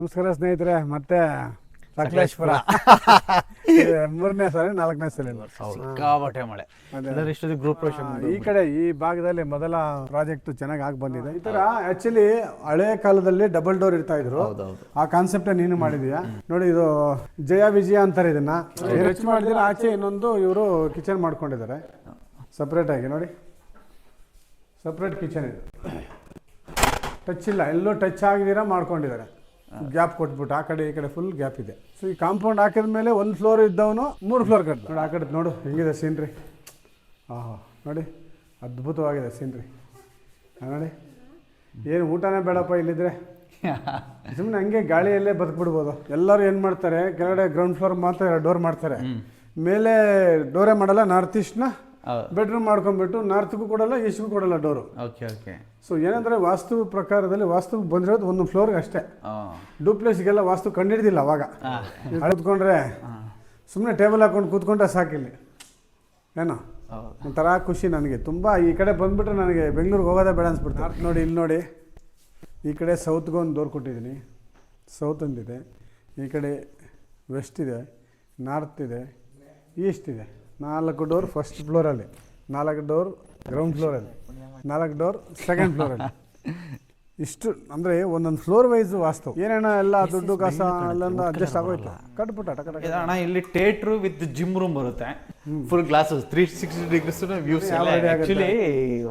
ನಮಸ್ಕಾರ ಸ್ನೇಹಿತರೆ, ಮತ್ತೆ ಸಕಲೇಶ್ಪುರ ಮೂರನೇ ಸಲ 4ನೇ ಸಲ ಸಿಕ್ಕಾಪಟ್ಟೆ ಮಳೆ. ಗ್ರೂಪ್ ಈ ಕಡೆ ಈ ಭಾಗದಲ್ಲಿ ಮೊದಲ ಪ್ರಾಜೆಕ್ಟ್ ಚೆನ್ನಾಗಿ ಆಗಿ ಬಂದಿದೆ. ಈ ತರ ಆಕ್ಚುಲಿ ಹಳೆ ಕಾಲದಲ್ಲಿ ಡಬಲ್ ಡೋರ್ ಇರ್ತಾ ಇದ್ರು. ಆ ಕಾನ್ಸೆಪ್ಟ್ ನೀನು ಮಾಡಿದೀಯಾ ನೋಡಿ. ಇದು ಜಯ ವಿಜಯ ಅಂತಾರೆ ಇದನ್ನ. ಹೆಚ್ಚು ಮಾಡಿದ್ರೆ ಆಚೆ ಇನ್ನೊಂದು ಇವರು ಕಿಚನ್ ಮಾಡ್ಕೊಂಡಿದ್ದಾರೆ ಸಪ್ರೇಟ್ ಆಗಿ. ನೋಡಿ, ಸಪ್ರೇಟ್ ಕಿಚನ್ ಇದು. ಟಚ್ ಇಲ್ಲ, ಎಲ್ಲೂ ಟಚ್ ಆಗಿದ್ದೀರಾ ಮಾಡ್ಕೊಂಡಿದ್ದಾರೆ. ಗ್ಯಾಪ್ ಕೊಟ್ಬಿಟ್ಟು ಆ ಕಡೆ ಈ ಕಡೆ ಫುಲ್ ಗ್ಯಾಪ್ ಇದೆ. ಸೊ ಈ ಕಾಂಪೌಂಡ್ ಹಾಕಿದ ಮೇಲೆ 1 ಫ್ಲೋರ್ ಇದ್ದವನು 3 ಫ್ಲೋರ್ ಕಟ್ಟ. ನೋಡಿ ಆ ಕಡೆ ನೋಡು ಹೆಂಗಿದೆ ಸೀನ್ರಿ. ನೋಡಿ ಅದ್ಭುತವಾಗಿದೆ ಸೀನ್ರಿ. ನೋಡಿ, ಏನು ಊಟನೇ ಬೇಡಪ್ಪ ಇಲ್ಲಿದ್ರೆ. ಸುಮ್ಮನೆ ಹಂಗೆ ಗಾಳಿಯಲ್ಲೇ ಬದುಕ್ಬಿಡ್ಬೋದು. ಎಲ್ಲರೂ ಏನು ಮಾಡ್ತಾರೆ, ಕೆಳಗಡೆ ಗ್ರೌಂಡ್ ಫ್ಲೋರ್ ಮಾತ್ರ ಡೋರ್ ಮಾಡ್ತಾರೆ, ಮೇಲೆ ಡೋರೇ ಮಾಡಲ್ಲ. ನಾರ್ತ್ ಈಸ್ಟ್ನ ಬೆಡ್ರೂಮ್ ಮಾಡ್ಕೊಂಡ್ಬಿಟ್ಟು ನಾರ್ತ್ಗೂ ಕೊಡಲ್ಲ, ಈಸ್ಟ್ಗೂ ಕೊಡಲ್ಲ ಡೋರು. ಸೊ ಏನಂದ್ರೆ ವಾಸ್ತು ಪ್ರಕಾರದಲ್ಲಿ ವಾಸ್ತು ಬಂದಿರೋದು 1 ಫ್ಲೋರ್ಗೆ ಅಷ್ಟೇ. ಡೂಪ್ಲೆಕ್ಸ್ಗೆಲ್ಲ ವಾಸ್ತು ಕಂಡಿಡ್ದಿಲ್ಲ ಅವಾಗ. ಕೂತ್ಕೊಂಡ್ರೆ ಸುಮ್ಮನೆ ಟೇಬಲ್ ಹಾಕೊಂಡು ಕೂತ್ಕೊಂಡ್ರೆ ಸಾಕಿಲ್ಲಿ ಏನೋ ಒಂಥರ ಖುಷಿ ನನಗೆ ತುಂಬ. ಈ ಕಡೆ ಬಂದ್ಬಿಟ್ರೆ ನನಗೆ ಬೆಂಗಳೂರಿಗೆ ಹೋಗೋದೇ ಬೇಡ ಅನ್ಸ್ಬಿಡ್ತು. ನಾರ್ತ್ ನೋಡಿ, ಇಲ್ಲಿ ನೋಡಿ, ಈ ಕಡೆ ಸೌತ್ಗೆ ಒಂದು ಡೋರ್ ಕೊಟ್ಟಿದ್ದೀನಿ. ಸೌತ್ ಒಂದಿದೆ, ಈ ಕಡೆ ವೆಸ್ಟ್ ಇದೆ, ನಾರ್ತ್ ಇದೆ, ಈಸ್ಟ್ ಇದೆ. 4 ಡೋರ್ ಫಸ್ಟ್ ಫ್ಲೋರಲ್ಲಿ, 4 ಡೋರ್ ಗ್ರೌಂಡ್ ಫ್ಲೋರಲ್ಲಿ, 4 ಡೋರ್ ಸೆಕೆಂಡ್ ಫ್ಲೋರಲ್ಲಿ. ಇಷ್ಟು ಅಂದರೆ ಒಂದೊಂದು ಫ್ಲೋರ್ ವೈಸ್ ವಾಸ್ತು. ಏನೇನ ಎಲ್ಲ ದುಡ್ಡು ಕಾಸ ಎಲ್ಲ ಅಡ್ಜಸ್ಟ್ ಆಗೋಯ್ತು. ಕಟ್ಬಿಟ್ಟ ಅಣ್ಣ. ಇಲ್ಲಿ ಥಿಯೇಟ್ರು ವಿತ್ ಜಿಮ್ ರೂಮ್ ಬರುತ್ತೆ, full glasses, 360 degrees views. Actually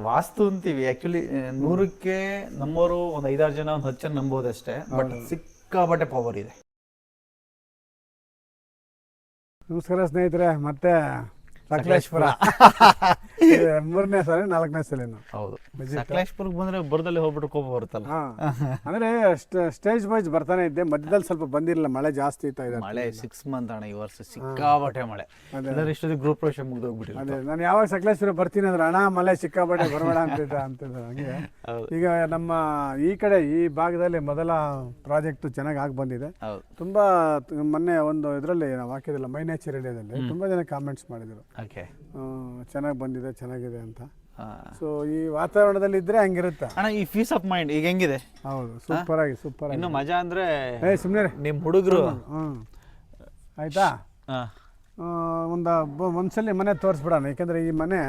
ವಾಸ್ತು ಅಂತೀವಿ, ಆಕ್ಚುಲಿ 100ಕ್ಕೆ ನಮ್ಮವರು ಒಂದು 5-6 ಜನ, ಒಂದು 10 ಜನ ನಂಬೋದಷ್ಟೇ. ಬಟ್ ಸಿಕ್ಕಾಪಟ್ಟೆ ಪವರ್ ಇದೆ. ನಮಸ್ಕಾರ ಸ್ನೇಹಿತರೆ, ಮತ್ತೆ ಸಕಲೇಶ್ಪುರ ಮೂರನೇ ಸಲ 4ನೇ ಸಲ. ಹೌದು, ಸಕಲೇಶ್ಪುರಕ್ಕೆ ಬಂದ್ರೆ ಬರದಲ್ಲಿ ಹೋಗ್ಬಿಟ್ಟು ಕೋಪ ಬರುತ್ತಲ್ಲ. ಅಂದ್ರೆ ಸ್ಟೇಜ್ ವೈಸ್ ಬರ್ತಾನೆ ಇದ್ದೆ. ಮಧ್ಯದಲ್ಲಿ ಸ್ವಲ್ಪ ಬಂದಿರಲಿಲ್ಲ, ಮಳೆ ಜಾಸ್ತಿ ಇತ್ತು. ಮಳೆ 6 ಮಂತ್ ಅಣ್ಣ, ಈ ವರ್ಷ ಸಿಕ್ಕಾಪಟ್ಟೆ ಮಳೆ. ಇಷ್ಟೊಂದು ಗ್ರೂಪ್ ಪ್ರವೇಶ ಮುಗಿದೋಗ್ಬಿಟ್ಟು. ಅದೇ ನಾನು ಯಾವಾಗ ಸಕಲೇಶ್ಪುರ ಬರ್ತೀನಿ ಅಂದ್ರೆ ಅಣ್ಣ ಮಳೆ ಸಿಕ್ಕಾಪಟ್ಟೆ ಬರಬೇಡ ಅಂತಿದ್ದ ಹಂಗೆ. ಈಗ ನಮ್ಮ ಈ ಕಡೆ ಈ ಭಾಗದಲ್ಲಿ ಮೊದಲ ಪ್ರಾಜೆಕ್ಟ್ ಚೆನ್ನಾಗಿ ಆಗಿ ಬಂದಿದೆ. ತುಂಬಾ ಮೊನ್ನೆ ಒಂದು ಇದರಲ್ಲಿ ನಾವು ಹಾಕಿದಿಲ್ಲ, ಮೈ ನೇಚರ್ ಏರಿಯಾದಲ್ಲಿ ತುಂಬಾ ಜನ ಕಾಮೆಂಟ್ಸ್ ಮಾಡಿದ್ರು, ಚೆನ್ನಾಗಿ ಬಂದಿದೆ, ಚೆನ್ನಾಗಿದೆ ಅಂತ. ಸೊ ಈ ವಾತಾವರಣದಲ್ಲಿ ಇದ್ರೆ ಹಂಗಿರುತ್ತೆ ಅಣ್ಣ. ಈ ಪೀಸ್ ಆಫ್ ಮೈಂಡ್ ಈಗ ಹೆಂಗಿದೆ? ಹೌದು, ಸೂಪರ್ ಆಗಿ ಸೂಪರ್. ಇನ್ನು ಮಜಾ ಅಂದ್ರೆ ಸುಮ್ಮನೆ ನಿಮ್ಮ ಹುಡುಗರು ಆಯ್ತಾ. ಒಂದ್ಸಲಿ ಮನೆ ತೋರಿಸ್ಬಿಡೋಣ, ಯಾಕಂದ್ರೆ ಈ ಮನೆ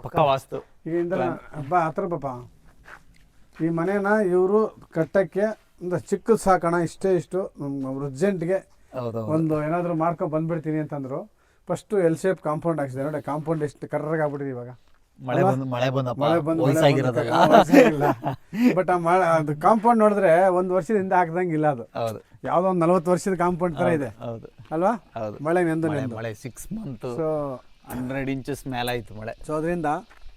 ಪಕ್ಕ ವಾಸ್ತು. ಈಗ ಬಾ ಹತ್ರ ಪಾಪ. ಈ ಮನೆನ ಇವರು ಕಟ್ಟಕ್ಕೆ ಒಂದು ಚಿಕ್ಕದು ಸಾಕೋಣ, ಇಷ್ಟು ಅರ್ಜೆಂಟ್ಗೆ ಒಂದು ಏನಾದರೂ ಮಾಡ್ಕೊಂಡು ಬಂದ್ಬಿಡ್ತೀನಿ ಅಂತಂದ್ರು. ಫಸ್ಟ್ ಎಲ್ ಶೇಪ್ ಕಾಂಪೌಂಡ್ ಹಾಕ್ಸಿದೆ. ನೋಡಿ ಕಾಂಪೌಂಡ್ ಎಷ್ಟು ಕರ್ರಗೆ ಆಗ್ಬಿಟ್ಟಿದೆ ಇವಾಗ. ಮಳೆ ಬಂದು ಬಟ್ ಅದು ಕಾಂಪೌಂಡ್ ನೋಡಿದ್ರೆ 1 ವರ್ಷದಿಂದ ಹಾಕ್ದಂಗಿಲ್ಲ. ಅದು ಯಾವ್ದೋ ಒಂದು 40 ವರ್ಷದ ಕಾಂಪೌಂಡ್ ತರ ಇದೆ ಅಲ್ವಾ. ಮಳೆ ನೆಂದು 6 ಮಂತ್, ಸೊ 100 ಇಂಚಸ್ ಮೇಲೆ ಆಯ್ತು ಮಳೆ. ಸೊ ಅದರಿಂದ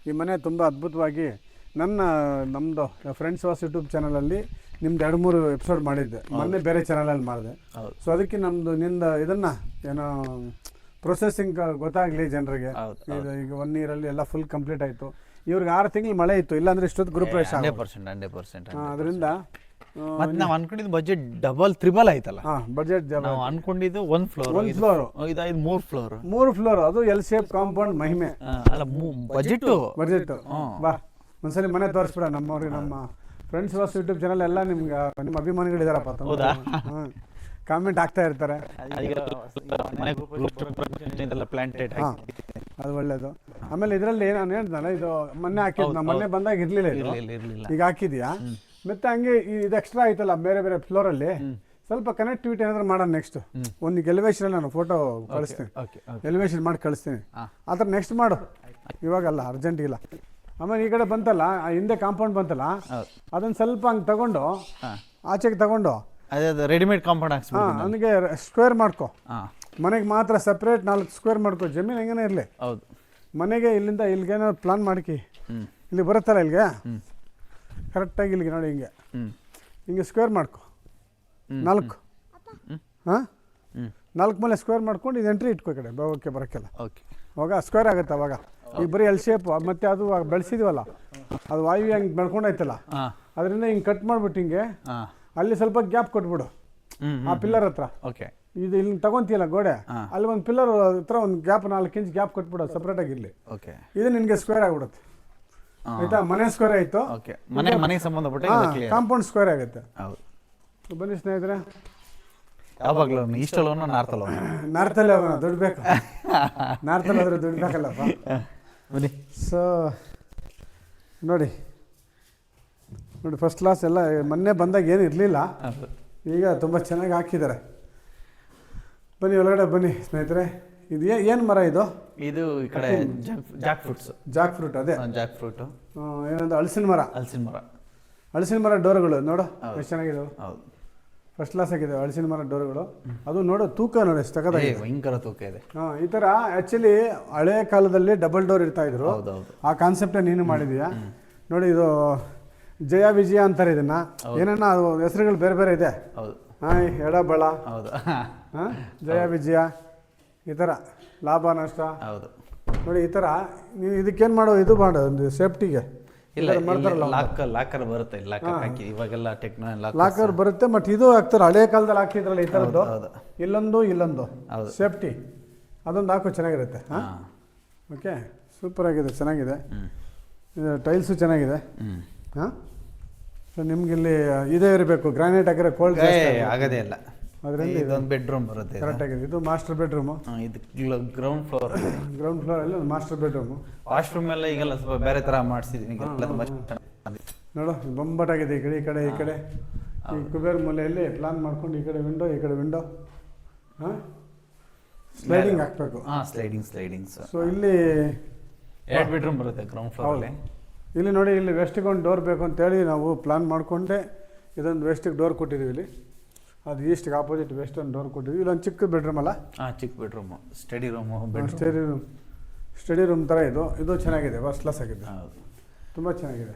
ಈ ಮನೆ ತುಂಬ ಅದ್ಭುತವಾಗಿ ನಮ್ಮದು ಫ್ರೆಂಡ್ಸ್ ವಾಸ್ ಯೂಟ್ಯೂಬ್ ಚಾನಲಲ್ಲಿ ನಿಮ್ದು 2-3 ಎಪಿಸೋಡ್ ಮಾಡಿದ್ದೆ. ಮೊನ್ನೆ ಬೇರೆ ಚಾನಲಲ್ಲಿ ಮಾಡಿದೆ. ಸೊ ಅದಕ್ಕೆ ನಿಂದ ಇದನ್ನ ಏನೋ ಪ್ರೊಸೆಸಿಂಗ್ ಗೊತ್ತಾಗ್ಲಿ ಜನರಿಗೆ. ಈಗ 1 ಇಯರಲ್ಲಿ ಎಲ್ಲ ಫುಲ್ ಕಂಪ್ಲೀಟ್ ಆಯ್ತು. ಇವ್ರಿಗೆ 6 ತಿಂಗಳು ಮಳೆ ಇತ್ತು, ಇಲ್ಲಾಂದ್ರೆ ಇಷ್ಟೊತ್ತು ಗ್ರೂಪ್ ಪ್ರವೇಶ 100%. ಅದರಿಂದ ಮತ್ತೆ ನಾವು ಅನ್ಕೊಂಡಿದ್ದು ಬಜೆಟ್ ಡಬಲ್ ತ್ರಿಬಲ್ ಆಯ್ತಲ್ಲ. ಬಜೆಟ್ ನಾವು ಅನ್ಕೊಂಡಿದ್ದು 1 ಫ್ಲೋರ್, 3 ಫ್ಲೋರ್, ಅದು ಎಲ್ ಶೇಪ್ ಕಾಂಪೌಂಡ್ ಮಹಿಮೆ ಅಲ್ಲ. ಬಜೆಟ್ ಬಾ ಒಂದ್ಸಲಿ ಮನೆ ತೋರಿಸ್ಬಿಡ. ನಮ್ಮವ್ರಿಗೆ ನಮ್ಮ ಫ್ರೆಂಡ್ಸ್ ವಾಸ್ ಯೂಟ್ಯೂಬ್ ಚಾನಲ್ ಎಲ್ಲ ನಿಮ್ಮ ಅಭಿಮಾನಿಗಳಿದಾರಪ್ಪ. ಕಾಮೆಂಟ್ ಆಗ್ತಾ ಇರ್ತಾರೆ, ಅದು ಒಳ್ಳೇದು. ಆಮೇಲೆ ಇದರಲ್ಲಿ ನಾನು ಹೇಳ್ದಲ್ಲ, ಇದು ಮೊನ್ನೆ ಹಾಕಿದ್, ನಾವು ಮೊನ್ನೆ ಬಂದಾಗ ಇರ್ಲಿಲ್ಲ, ಈಗ ಹಾಕಿದ್ಯಾ. ಮತ್ತೆ ಹಂಗೆ ಇದು ಎಕ್ಸ್ಟ್ರಾ ಆಯ್ತಲ್ಲ ಬೇರೆ ಬೇರೆ ಫ್ಲೋರಲ್ಲಿ, ಸ್ವಲ್ಪ ಕನೆಕ್ಟಿವಿಟಿ ಏನಾದ್ರು ಮಾಡೋಣ. ನೆಕ್ಸ್ಟ್ ಒಂದು ಎಲಿವೇಶನ್ ನಾನು ಫೋಟೋ ಕಳಿಸ್ತೀನಿ, ಎಲಿವೇಶನ್ ಮಾಡಿ ಕಳಿಸ್ತೀನಿ. ಆ ಥರ ನೆಕ್ಸ್ಟ್ ಮಾಡು, ಇವಾಗಲ್ಲ, ಅರ್ಜೆಂಟ್ ಇಲ್ಲ. ಆಮೇಲೆ ಈ ಕಡೆ ಬಂತಲ್ಲ, ಹಿಂದೆ ಕಾಂಪೌಂಡ್ ಬಂತಲ್ಲ, ಅದನ್ನ ಸ್ವಲ್ಪ ಹಂಗೆ ತಗೊಂಡು ಆಚೆಗೆ ತಗೊಂಡು ರೆಡಿಮೇಡ್ ಕಾಂಪೌಂಡ್ ಹಾಕ್ಸಿ ನನಗೆ ಸ್ಕ್ವೇರ್ ಮಾಡ್ಕೊ. ಮನೆಗೆ ಮಾತ್ರ ಸಪ್ರೇಟ್ 4 ಸ್ಕ್ವೇರ್ ಮಾಡ್ಕೊ. ಜಮೀನು ಹೆಂಗನೇ ಇರಲಿ, ಮನೆಗೆ ಇಲ್ಲಿಂದ ಇಲ್ಲಿಗೇನೋ ಪ್ಲಾನ್ ಮಾಡ್ಕಿ. ಇಲ್ಲಿ ಬರುತ್ತಲ್ಲ ಇಲ್ಲಿಗೆ ಕರೆಕ್ಟಾಗಿ ಇಲ್ಲಿಗೆ ನೋಡಿ, ಹಿಂಗೆ ಸ್ಕ್ವೇರ್ ಮಾಡ್ಕೊ. 4 ಮೇಲೆ ಸ್ಕ್ವೇರ್ ಮಾಡ್ಕೊಂಡು ಇದು ಎಂಟ್ರಿ ಇಟ್ಕೋ ಕಡೆ ಓಕೆ ಬರೋಕ್ಕೆಲ್ಲ. ಅವಾಗ ಸ್ಕ್ವೇರ್ ಆಗುತ್ತೆ. ಅವಾಗ ಈಗ ಬರೀ ಎಲ್ ಶೇಪ್, ಮತ್ತೆ ಅದು ಬೆಳೆಸಿದ್ವಲ್ಲ, ಅದು ವಾಯು ಹಂಗೆ ಬೆಳ್ಕೊಂಡಾಯ್ತಲ್ಲ, ಅದರಿಂದ ಹಿಂಗೆ ಕಟ್ ಮಾಡ್ಬಿಟ್ಟು ಹಿಂಗೆ ಅಲ್ಲಿ ಸ್ವಲ್ಪ ಗ್ಯಾಪ್ ಕೊಟ್ಬಿಡು ಆ ಪಿಲ್ಲರ್ ಹತ್ರ. ಇದು ಇಲ್ಲಿ ತಗೊಂತೀಯಲ್ಲ ಗೋಡೆ, ಅಲ್ಲಿ ಒಂದು ಪಿಲ್ಲರ್ ಹತ್ರ ಒಂದು ಗ್ಯಾಪ್ 4 ಇಂಚ್ ಗ್ಯಾಪ್ ಕೊಟ್ಬಿಡು ಸಪ್ರೇಟ್ ಆಗಿ. ಇಲ್ಲಿ ಇದು ನಿನ್ಗೆ ಸ್ಕ್ವೇರ್ ಆಗ್ಬಿಡುತ್ತೆ. ಆಯ್ತಾ, ಮನೆ ಸ್ಕ್ವೇರ್ ಆಯ್ತು, ಮನೆ ಸಂಬಂಧಪಟ್ಟ ಕಾಂಪೌಂಡ್ ಸ್ಕ್ವೇರ್ ಆಗುತ್ತೆ. ಬನ್ನಿ ಸ್ನೇಹಿತರೆ, ಯಾವಾಗಲೂ ಈಸ್ಟಲ್ಲೋನ ನಾರ್ತಲ್ಲೋನ ನಾರ್ತಲ್ಲಿ ಹೋಗೋಣ, ದುಡ್ಡು ಬೇಕು. ನಾರ್ತಲ್ಲಿ ಹೋದ್ರೆ ದುಡ್ಡು ಬೇಕಲ್ಲಪ್ಪ. ಬನ್ನಿ. ಸೊ ನೋಡಿ ಫಸ್ಟ್ ಕ್ಲಾಸ್ ಎಲ್ಲ. ಮೊನ್ನೆ ಬಂದಾಗ ಏನು ಇರಲಿಲ್ಲ, ಈಗ ತುಂಬ ಚೆನ್ನಾಗಿ ಹಾಕಿದ್ದಾರೆ. ಬನ್ನಿ ಒಳಗಡೆ ಬನ್ನಿ ಸ್ನೇಹಿತರೆ. ಇದು ಏನು ಮರ ಇದು? ಇದು ಈ ಕಡೆ ಜಾಕ್ ಫ್ರೂಟ್ಸ್. ಜಾಕ್ ಫ್ರೂಟ್, ಅದೇ ಜಾಕ್ ಫ್ರೂಟು. ಏನಂದ್ರೆ ಹಲಸಿನ ಮರ. ಹಲಸಿನ ಮರ. ಹಲಸಿನ ಮರ ಡೋರ್ಗಳು ನೋಡು ಎಷ್ಟು ಚೆನ್ನಾಗಿದೆ. ಹೌದು, ಫಸ್ಟ್ ಕ್ಲಾಸ್ ಆಗಿದೆ ಹಲಸಿನ ಮರ ಡೋರ್ಗಳು. ಅದು ನೋಡು, ತೂಕ ನೋಡಿ ಎಷ್ಟು ತಗದಾಗಿದೆ, ಭಯಂಕರ ತೂಕ ಇದೆ. ಈ ಥರ ಆ್ಯಕ್ಚುಲಿ ಹಳೆ ಕಾಲದಲ್ಲಿ ಡಬಲ್ ಡೋರ್ ಇರ್ತಾ ಇದ್ರು. ಆ ಕಾನ್ಸೆಪ್ಟೇ ನೀನು ಮಾಡಿದೀಯಾ ನೋಡಿ. ಇದು ಜಯ ವಿಜಯ ಅಂತಾರೆ ಇದನ್ನ, ಏನನ್ನ ಹೆಸರುಗಳು ಬೇರೆ ಬೇರೆ ಇದೆ. ಹೌದು, ಎಡಬಳ, ಹೌದು, ಜಯ ವಿಜಯ, ಈ ಥರ ಲಾಭ ನಷ್ಟ. ಹೌದು ನೋಡಿ ಈ ಥರ ನೀವು ಇದಕ್ಕೇನು ಮಾಡೋ, ಇದು ಮಾಡೋ ಒಂದು ಸೇಫ್ಟಿಗೆ. ಇಲ್ಲ, ಲಾಕರ್ ಬರುತ್ತೆ, ಲಾಕರ್ ಹಾಕಿ ಇವಾಗೆಲ್ಲ ಲಾಕರ್ ಬರುತ್ತೆ. ಬಟ್ ಇದು ಹಾಕ್ತಾರೆ, ಹಳೆ ಕಾಲದಲ್ಲಿ ಹಾಕಿದ್ರಲ್ಲ ಈ ಥರದ್ದು, ಇಲ್ಲೊಂದು ಸೇಫ್ಟಿ, ಅದೊಂದು ಹಾಕೋ ಚೆನ್ನಾಗಿರುತ್ತೆ. ಓಕೆ, ಸೂಪರ್ ಆಗಿದೆ, ಚೆನ್ನಾಗಿದೆ. ಇದು ಟೈಲ್ಸು ಚೆನ್ನಾಗಿದೆ. ಹಾಂ, ಸೊ ನಿಮ್ಗೆ ಇಲ್ಲಿ ಇದೇ ಇರಬೇಕು, ಗ್ರಾನೈಟ್ ಹಾಕಿದ್ರೆ ಕೋಲ್ಡ್ ಆಗೋದೇ ಇಲ್ಲ. ಅದರಿಂದ ಇದೊಂದು ಬೆಡ್ರೂಮ್ ಬರುತ್ತೆ. ಕರೆಕ್ಟ್ ಆಗಿದೆ. ಇದು ಮಾಸ್ಟರ್ ಬೆಡ್ರೂಮು. ಇದು ಗ್ರೌಂಡ್ ಫ್ಲೋರ್. ಗ್ರೌಂಡ್ ಫ್ಲೋರಲ್ಲಿ ಒಂದು ಮಾಸ್ಟರ್ ಬೆಡ್ರೂಮು. ವಾಶ್ರೂಮ್ ಎಲ್ಲ ಈಗೆಲ್ಲ ಸ್ವಲ್ಪ ಬೇರೆ ಥರ ಮಾಡಿಸಿದ್ದೀನಿ. ನೋಡು ಬೊಂಬಟಾಗಿದೆ. ಈ ಕಡೆ ಈ ಕಡೆ ಈ ಕುಬೇರ ಮೂಲೆಯಲ್ಲಿ ಪ್ಲಾನ್ ಮಾಡ್ಕೊಂಡು ಈ ಕಡೆ ವಿಂಡೋ. ಹಾಂ, ಸ್ಲೈಡಿಂಗ್ ಹಾಕಬೇಕು. ಸ್ಲೈಡಿಂಗ್ಸ್. ಸೊ ಇಲ್ಲಿ 2 ಬೆಡ್ರೂಮ್ ಬರುತ್ತೆ ಗ್ರೌಂಡ್ ಫ್ಲೋರಲ್ಲಿ. ಇಲ್ಲಿ ನೋಡಿ, ಇಲ್ಲಿ ವೆಸ್ಟಿಗೆ ಒಂದು ಡೋರ್ ಬೇಕು ಅಂತೇಳಿ ನಾವು ಪ್ಲಾನ್ ಮಾಡಿಕೊಂಡೆ ಇದೊಂದು ವೆಸ್ಟಿಗೆ ಡೋರ್ ಕೊಟ್ಟಿದ್ದೀವಿ. ಇಲ್ಲಿ ಅದು ಈಸ್ಟ್ಗೆ ಆಪೋಸಿಟ್ ವೆಸ್ಟ್ ಒಂದು ಡೋರ್ ಕೊಟ್ಟಿದ್ದೀವಿ. ಇಲ್ಲೊಂದು ಚಿಕ್ಕ ಬೆಡ್ರೂಮ್ ಅಲ್ಲ? ಚಿಕ್ಕ bedroom, study room, study room ಥರ ಇದು ಚೆನ್ನಾಗಿದೆ, ಫಸ್ಟ್ ಕ್ಲಾಸ್ ಆಗಿದೆ. ತುಂಬ ಚೆನ್ನಾಗಿದೆ.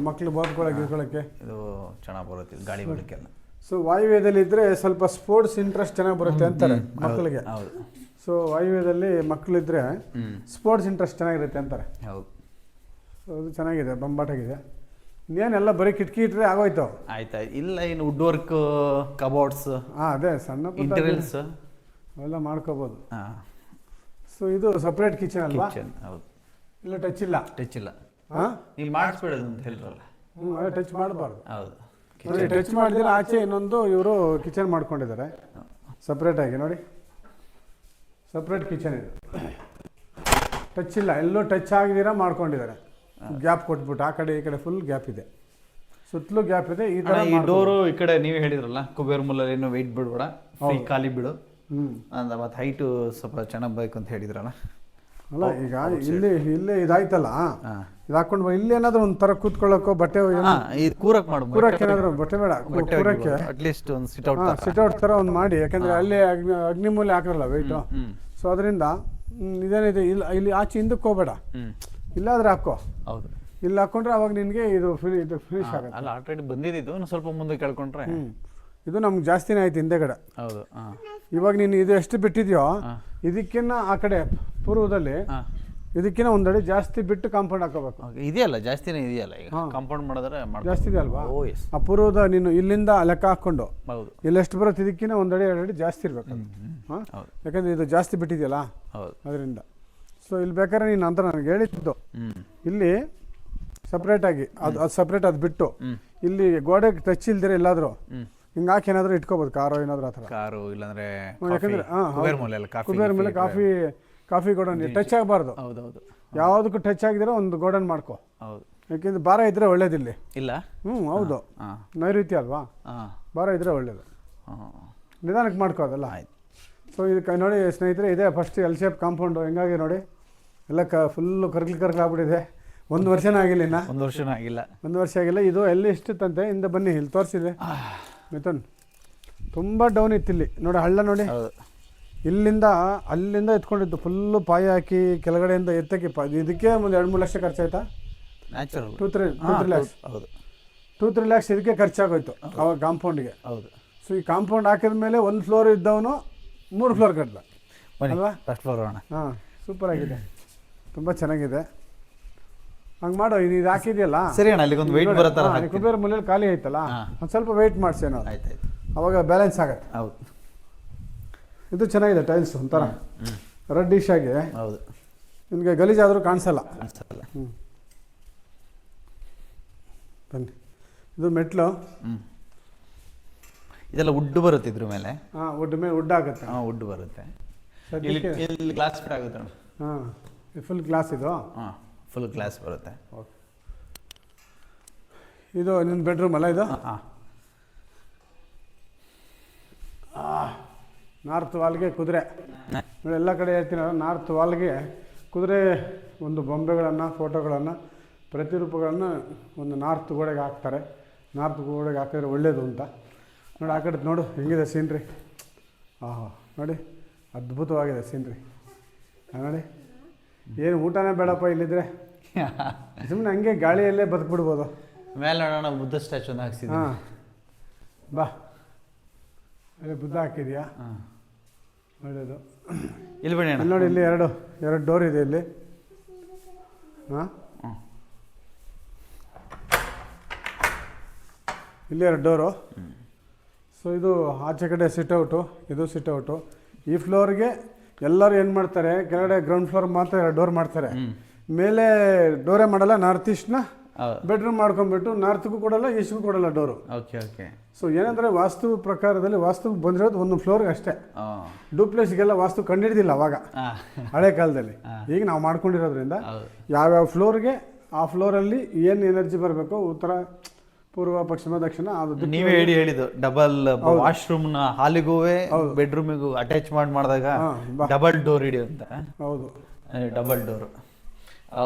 ಮಕ್ಕಳು ಓದ್ಕೊಳ್ಳೋಕ್ಕೆ ಇದು ಚೆನ್ನಾಗಿ ಬರುತ್ತೆ, ಗಾಳಿ ಬೆಳಕೆಲ್ಲ. ಸೊ ವಾಯುವ್ಯದಲ್ಲಿ ಇದ್ದರೆ ಸ್ವಲ್ಪ ಸ್ಪೋರ್ಟ್ಸ್ ಇಂಟ್ರೆಸ್ಟ್ ಚೆನ್ನಾಗಿ ಬರುತ್ತೆ ಅಂತಾರೆ ಮಕ್ಕಳಿಗೆ. ಸೊ ವಾಯುವ್ಯದಲ್ಲಿ ಮಕ್ಕಳಿದ್ರೆ ಸ್ಪೋರ್ಟ್ಸ್ ಇಂಟ್ರೆಸ್ಟ್ ಚೆನ್ನಾಗಿರುತ್ತೆ ಅಂತಾರೆ. ಹೌದು, ಸೊ ಅದು ಚೆನ್ನಾಗಿದೆ, ಬೊಂಬಾಟಾಗಿದೆ. ಇನ್ನೇನೆಲ್ಲ ಬರೀ ಕಿಟಕಿ ಇಟ್ಟರೆ ಆಗೋಯ್ತು. ಆಯ್ತಾ? ಇಲ್ಲ, ಇನ್ನು ವುಡ್ ವರ್ಕ್, ಕಬೋರ್ಡ್ಸ್, ಅದೇ ಸಣ್ಣ ಇಂಟೀರಿಯಲ್ಸ್ ಅವೆಲ್ಲ ಮಾಡ್ಕೋಬೋದು. ಸೊ ಇದು ಸಪ್ರೇಟ್ ಕಿಚನ್ ಅಲ್ವಾ? ಹೌದು. ಇಲ್ಲ ಟಚ್ ಇಲ್ಲ. ಹಾಂ, ನೀವು ಮಾಡಿಸ್ಬಿಡೋದು ಅಂತ ಹೇಳಿರಲ್ಲ. ಅದೇ ಟಚ್ ಮಾಡಬಾರ್ದು. ಹೌದು, ನೋಡಿ ಟಚ್ ಮಾಡಿದ್ರೆ ಆಚೆ ಇನ್ನೊಂದು ಇವರು ಕಿಚನ್ ಮಾಡ್ಕೊಂಡಿದ್ದಾರೆ ಸಪ್ರೇಟಾಗಿ. ನೋಡಿ ಸಪ್ರೇಟ್ ಕಿಚನ್ ಇದು, ಟಚ್ ಇಲ್ಲ, ಎಲ್ಲೂ ಟಚ್ ಆಗಿದ್ದೀರಾ ಮಾಡ್ಕೊಂಡಿದ್ದಾರೆ. ಗ್ಯಾಪ್ ಕೊಟ್ಬಿಟ್ಟು ಆ ಕಡೆ ಈ ಕಡೆ ಫುಲ್ ಗ್ಯಾಪ್ ಇದೆ, ಸುತ್ತಲೂ ಗ್ಯಾಪ್ ಇದೆ. ಈ ತರ ಈ ಡೋರು ಈ ಕಡೆ ನೀವೇ ಹೇಳಿದ್ರಲ್ಲ, ಕುಬೇರ್ ಮುಲ್ಲಲ್ಲಿ ಏನು ವೆಯ್ಟ್ ಬಿಡ್ಬೇಡ, ಖಾಲಿ ಬಿಡು ಅಂದ. ಮತ್ತೆ ಹೈಟು ಸ್ವಲ್ಪ ಚೆನ್ನಾಗಿ ಬೇಕು ಅಂತ ಹೇಳಿದ್ರಲ್ಲ. ಅಲ್ಲ ಈಗ ಇಲ್ಲಿ ಇದಾಯ್ತಲ್ಲ, ಇದು ಹಾಕೊಂಡು ಇಲ್ಲಿ ಏನಾದ್ರು ಒಂಥರ ಕೂತ್ಕೊಳ್ಳೋಕೋ ಬಟ್ಟೆ ಕೂರಕ್ಕೆ ಏನಾದ್ರು ಬಟ್ಟೆ ಬೇಡ, ಕೂರಕ್ಕೆ ಅಟ್ಲೀಸ್ಟ್ ಒಂದು ಸಿಟ್ಔಟ್ ಥರ ಒಂದು ಮಾಡಿ. ಯಾಕಂದ್ರೆ ಅಲ್ಲಿ ಅಗ್ನಿಮೂಲೆ ಹಾಕಲ್ಲ ವೆಯ್ಟು. ಸೊ ಅದರಿಂದ ಇದೇನಿದೆ, ಇಲ್ಲಿ ಆಚೆ ಹಿಂದಕ್ಕೆ ಹೋಗ್ಬೇಡ, ಇಲ್ಲಾದ್ರೆ ಹಾಕೋ. ಹೌದು, ಇಲ್ಲಿ ಹಾಕೊಂಡ್ರೆ ಅವಾಗ ನಿನಗೆ ಇದು ಫಿನಿಶ್ ಆಗುತ್ತೆ. ಅಲ್ಲ, ಆಲ್ರೆಡಿ ಬಂದಿದ್ದು ಸ್ವಲ್ಪ ಮುಂದೆ ಕೇಳ್ಕೊಂಡ್ರೆ ಇದು ನಮ್ಗೆ ಜಾಸ್ತಿನೇ ಆಯ್ತು ಹಿಂದೆಗಡೆ. ಹೌದು, ಇವಾಗ ನೀನು ಇದು ಎಷ್ಟು ಬಿಟ್ಟಿದ್ಯೋ ಇದಕ್ಕಿನ್ನ ಆ ಕಡೆ ಪೂರ್ವದಲ್ಲಿ ಇದಕ್ಕಿನ್ನ ಒಂದಡಿ ಜಾಸ್ತಿ ಬಿಟ್ಟು ಕಾಂಪೌಂಡ್ ಹಾಕೋಬೇಕು. ಇದೆಯಲ್ಲ, ಜಾಸ್ತಿನೇ ಇದೆಯಲ್ಲ ಈಗ. ಕಾಂಪೌಂಡ್ ಮಾಡಿದ್ರೆ ಜಾಸ್ತಿ ಇದೆ ಅಲ್ವಾ? ಆ ಪೂರ್ವದ ನೀನು ಇಲ್ಲಿಂದ ಲೆಕ್ಕ ಹಾಕೊಂಡು ಇಲ್ಲಿ ಎಷ್ಟು ಬರುತ್ತೆ, ಇದಕ್ಕಿನ್ನ ಒಂದಡಿ 2 ಅಡಿ ಜಾಸ್ತಿ ಇರ್ಬೇಕು. ಯಾಕಂದ್ರೆ ಇದು ಜಾಸ್ತಿ ಬಿಟ್ಟಿದೆಯಲ್ಲ, ಅದರಿಂದ. ಸೊ ಇಲ್ಲಿ ಬೇಕಾದ್ರೆ ನೀನು ಅಂತ ನನಗೆ ಹೇಳಿದ್ದು, ಇಲ್ಲಿ ಸಪ್ರೇಟಾಗಿ ಅದು ಸಪ್ರೇಟ್ ಅದು ಬಿಟ್ಟು ಇಲ್ಲಿ ಗೋಡೆಗೆ ಟಚ್ ಇಲ್ದಿರ ಎಲ್ಲಾದರೂ ಹಿಂಗೆ ಹಾಕಿ ಏನಾದರೂ ಇಟ್ಕೋಬೋದು, ಕಾರು ಏನಾದರೂ ಆ ಥರ. ಕಾರು ಇಲ್ಲಾಂದ್ರೆ ಯಾಕಂದ್ರೆ ಕುಬೇರ್ ಮೇಲೆ ಕಾಫಿ ಗೋಡನ್ ಟಚ್ ಆಗಬಾರ್ದು. ಹೌದೌದು, ಯಾವುದಕ್ಕೂ ಟಚ್ ಆಗಿದ್ರೆ ಒಂದು ಗೋಡನ್ ಮಾಡ್ಕೋ. ಹೌದು, ಯಾಕೆಂದ್ರೆ ಭಾರ ಇದ್ರೆ ಒಳ್ಳೇದಿಲ್ಲಿ. ಇಲ್ಲ, ಹೌದು, ನೈಋತ್ಯ ಅಲ್ವಾ, ಭಾರ ಇದ್ರೆ ಒಳ್ಳೇದು. ನಿಧಾನಕ್ಕೆ ಮಾಡ್ಕೋ ಅದೆಲ್ಲ. ಸೊ ಇದಕ್ಕೆ ನೋಡಿ ಸ್ನೇಹಿತರೆ, ಇದೆ ಫಸ್ಟ್ ಎಲ್ ಶೇಪ್ ಕಾಂಪೌಂಡು. ಹೆಂಗಾಗಿ ನೋಡಿ ಎಲ್ಲ ಫುಲ್ಲು ಕರ್ಕಲ್ ಆಗ್ಬಿಟ್ಟಿದೆ. 1 ವರ್ಷನೇ ಆಗಿಲ್ಲ, ಇನ್ನು 1 ವರ್ಷನೂ ಆಗಿಲ್ಲ. 1 ವರ್ಷ ಆಗಿಲ್ಲ. ಇದು ಎಲ್ಲಿ ಇಷ್ಟಿತ್ತಂತೆ, ಹಿಂದೆ ಬನ್ನಿ ಇಲ್ಲಿ ತೋರಿಸಿದೆ ಮಿಥುನ್. ತುಂಬ ಡೌನ್ ಇತ್ತು ಇಲ್ಲಿ ನೋಡಿ, ಹಳ್ಳ ನೋಡಿ. ಇಲ್ಲಿಂದ ಅಲ್ಲಿಂದ ಎತ್ಕೊಂಡಿದ್ದು ಫುಲ್ಲು ಪಾಯ ಹಾಕಿ ಕೆಳಗಡೆಯಿಂದ ಎತ್ತಕ್ಕೆ. ಇದಕ್ಕೆ ಒಂದು 2-3 ಲಕ್ಷ ಖರ್ಚಾಯ್ತಾ? ನ್ಯಾಚುರಲ್ 2-3 ಲ್ಯಾಕ್ಸ್. ಹೌದು, 2-3 ಲ್ಯಾಕ್ಸ್ ಇದಕ್ಕೆ ಖರ್ಚಾಗೋಯ್ತು ಅವಾಗ ಕಾಂಪೌಂಡ್ಗೆ. ಹೌದು. ಸೊ ಈ ಕಾಂಪೌಂಡ್ ಹಾಕಿದ ಮೇಲೆ 1 ಫ್ಲೋರ್ ಇದ್ದವನು 3 ಫ್ಲೋರ್ ಕಟ್ಟದ ಅಲ್ವಾ? First floor. ಹಾಂ, ಸೂಪರ್ ಆಗಿದೆ, ತುಂಬ ಚೆನ್ನಾಗಿದೆ. ಹಂಗೆ ಮಾಡೋ, ಇದು ಹಾಕಿದೆಯಲ್ಲ ಸರಿ ಅಣ್ಣ. ಅಲ್ಲಿಗೊಂದು ವೆಯ್ಟ್ ಬರುತ್ತಲ್ಲ, ಕುಬೇರ್ ಮೂಲೆಯಲ್ಲಿ ಖಾಲಿ ಆಯ್ತಲ್ಲ, ಒಂದು ಸ್ವಲ್ಪ ವೆಯ್ಟ್ ಮಾಡಿಸಿ ನಾವು. ಆಯ್ತಾಯ್ತು, ಅವಾಗ ಬ್ಯಾಲೆನ್ಸ್ ಆಗತ್ತೆ. ಹೌದು, ಇದು ಚೆನ್ನಾಗಿದೆ ಟೈಲ್ಸ್, ಒಂಥರ ರೆಡ್ಡಿಶ್ ಆಗಿ. ಹೌದು, ನಿಮಗೆ ಗಲೀಜಾದರೂ ಕಾಣಿಸಲ್ಲ. ಬನ್ನಿ, ಇದು ಮೆಟ್ಲು. ಇದೆಲ್ಲ ವುಡ್ ಬರುತ್ತೆ ಇದ್ರ ಮೇಲೆ. ಹಾಂ, ವುಡ್ ಮೇಲೆ ವುಡ್ ಆಗುತ್ತೆ. ಹಾಂ, ವುಡ್ ಬರುತ್ತೆ. ಇಲ್ಲಿ ಗ್ಲಾಸ್ ಫಿಟ್ ಆಗುತ್ತೆ ನೋಡಿ. ಹಾಂ, ಫುಲ್ ಗ್ಲಾಸ್ ಇದು. ಹಾಂ, ಫುಲ್ ಗ್ಲಾಸ್ ಬರುತ್ತೆ. ಓಕೆ, ಇದು ನಿನ್ನ ಬೆಡ್ರೂಮ್ ಅಲ್ಲ ಇದು? ಹಾಂ. ನಾರ್ತ್ ವಾಲ್ಗೆ ಕುದುರೆ ನೋಡಿ, ಎಲ್ಲ ಕಡೆ ಹೇಳ್ತೀನಲ್ಲ, ನಾರ್ತ್ ವಾಲ್ಗೆ ಕುದುರೆ ಒಂದು ಬೊಂಬೆಗಳನ್ನು, ಫೋಟೋಗಳನ್ನು, ಪ್ರತಿರೂಪಗಳನ್ನು ಒಂದು ನಾರ್ತ್ ಗೋಡೆಗೆ ಹಾಕ್ತಾರೆ. ನಾರ್ತ್ ಗೋಡೆಗೆ ಹಾಕಿದ್ರೆ ಒಳ್ಳೇದು ಅಂತ ನೋಡಿ. ಆ ಕಡೆ ನೋಡು ಹೆಂಗಿದೆ ಸೀನ್ರಿ. ಆಹಾ, ನೋಡಿ ಅದ್ಭುತವಾಗಿದೆ ಸೀನ್ರಿ. ನೋಡಿ, ಏನು ಊಟನೇ ಬೇಡಪ್ಪ ಇಲ್ಲಿದ್ರೆ, ಸುಮ್ಮನೆ ಹಂಗೆ ಗಾಳಿಯಲ್ಲೇ ಬದುಕ್ಬಿಡ್ಬೋದು. ಮೇಲೆ ನೋಡೋಣ, ಬುದ್ಧ ಸ್ಟ್ಯಾಚುನ ಹಾಕ್ಸಿದ್ವಿ. ಹಾಂ, ಬಾ, ಅಲ್ಲಿ ಬುದ್ಧ ಹಾಕಿದ್ಯಾ? ಹಾಂ, ಒಳ್ಳೆಯದು. ಇಲ್ಲಿ ಬನ್ನಿ ಅಣ್ಣ. ನೋಡಿ, ಇಲ್ಲಿ ಎರಡು ಡೋರ್ ಇದೆ ಇಲ್ಲಿ. ಹಾಂ, ಇಲ್ಲಿ ಎರಡು ಡೋರು. ಸೊ ಇದು ಆಚೆ ಕಡೆ ಸಿಟ್ಔಟು, ಇದು ಸಿಟ್ಔಟು. ಈ ಫ್ಲೋರ್ಗೆ ಎಲ್ಲರೂ ಏನು ಮಾಡ್ತಾರೆ, ಕೆಳಗಡೆ ಗ್ರೌಂಡ್ ಫ್ಲೋರ್ ಮಾತ್ರ ಎರಡು ಡೋರ್ ಮಾಡ್ತಾರೆ. ಮೇಲೆ ಡೋರೇ ಮಾಡಲ್ಲ. ನಾರ್ತ್ ಈಸ್ಟ್ನ ಬೆಡ್ರೂಮ್ ಮಾಡ್ಕೊಂಡ್ಬಿಟ್ಟು ನಾರ್ತ್ಗೂ ಕೊಡಲ್ಲ, ಈಸ್ಟ್ಗೂ ಕೊಡಲ್ಲ ಡೋರು. Okay okay. ಸೊ ಏನಂದರೆ ವಾಸ್ತು ಪ್ರಕಾರದಲ್ಲಿ ವಾಸ್ತು ಬಂದಿರೋದು ಒಂದು ಫ್ಲೋರ್ಗೆ ಅಷ್ಟೇ. ಡೂಪ್ಲೆಕ್ಸ್ಗೆಲ್ಲ ವಾಸ್ತು ಕಂಡುಹಿಡಿದಿಲ್ಲ ಅವಾಗ, ಹಳೆ ಕಾಲದಲ್ಲಿ. ಈಗ ನಾವು ಮಾಡ್ಕೊಂಡಿರೋದ್ರಿಂದ ಯಾವ್ಯಾವ ಫ್ಲೋರ್ಗೆ ಆ ಫ್ಲೋರಲ್ಲಿ ಏನು ಎನರ್ಜಿ ಬರಬೇಕು, ಉತ್ತರ, ಪೂರ್ವ, ಪಶ್ಚಿಮ, ದಕ್ಷಿಣ, ಅದು ನೀವೇ ಹೇಳಿದ್ದು. ಡಬಲ್ ವಾಶ್ರೂಮ್ನ ಹಾಲಿಗೂ ಬೆಡ್ರೂಮಿಗೂ ಅಟ್ಯಾಚ್ ಮಾಡಿದಾಗ ಡಬಲ್ ಡೋರ್ ಹಿಡಿಯುತ್ತ. ಹೌದು, ಡಬಲ್ ಡೋರ್